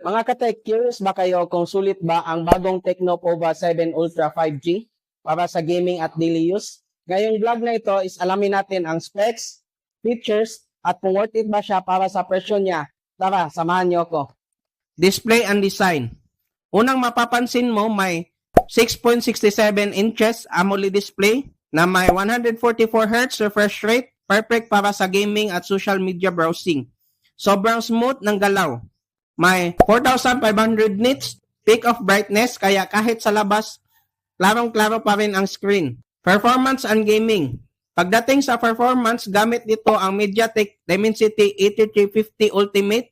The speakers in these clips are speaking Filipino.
Mga katek, curious ba kayo kung sulit ba ang bagong Tecno Pova 7 Ultra 5G para sa gaming at daily use? Ngayong vlog na ito is alamin natin ang specs, features, at kung worth it ba siya para sa presyo niya. Tara, samahan niyo ako. Display and design. Unang mapapansin mo may 6.67 inches AMOLED display na may 144Hz refresh rate, perfect para sa gaming at social media browsing. Sobrang smooth ng galaw. May 4,500 nits peak of brightness kaya kahit sa labas, klarong-klaro pa rin ang screen. Performance and gaming. Pagdating sa performance, gamit dito ang MediaTek Dimensity 8350 Ultimate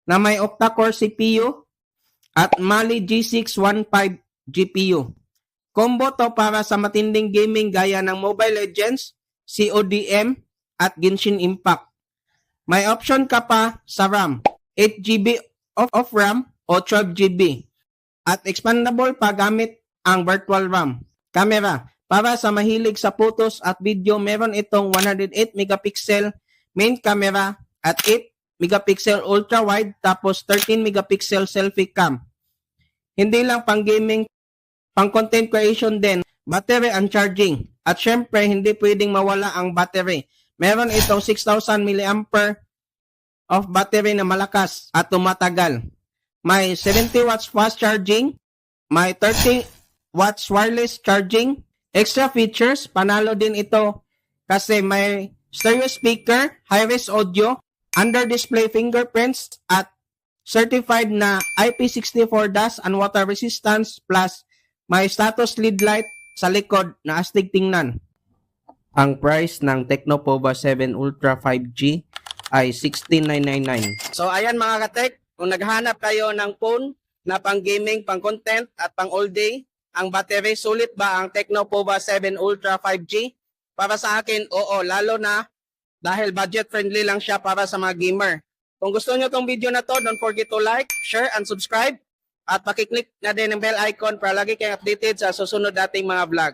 na may octa-core CPU at Mali G615 GPU. Combo to para sa matinding gaming gaya ng Mobile Legends, CODM at Genshin Impact. May option ka pa sa RAM, 8GB of RAM o 12GB at expandable pa gamit ang virtual RAM. Camera, para sa mahilig sa photos at video, meron itong 108 megapixel main camera at 8 megapixel ultra wide tapos 13 megapixel selfie cam. Hindi lang pang gaming, pang content creation din, battery and charging. At syempre, hindi pwedeng mawala ang battery. Meron itong 6,000 mAh of battery na malakas at tumatagal. May 70 watts fast charging, may 30 watts wireless charging. Extra features, panalo din ito kasi may stereo speaker, high-res audio, under-display fingerprints at certified na IP64 dust and water resistance plus may status lead light sa likod na astig tingnan. Ang price ng Tecno Pova 7 Ultra 5G ay 16,999. So ayan mga katek, kung naghahanap kayo ng phone na pang gaming, pang content at pang all day, ang battery sulit ba ang Tecno Pova 7 Ultra 5G? Para sa akin, oo, lalo na dahil budget friendly lang siya para sa mga gamer. Kung gusto nyo tong video na to, don't forget to like, share, and subscribe. At pakiclick na din ang bell icon para lagi kayong updated sa susunod nating mga vlog.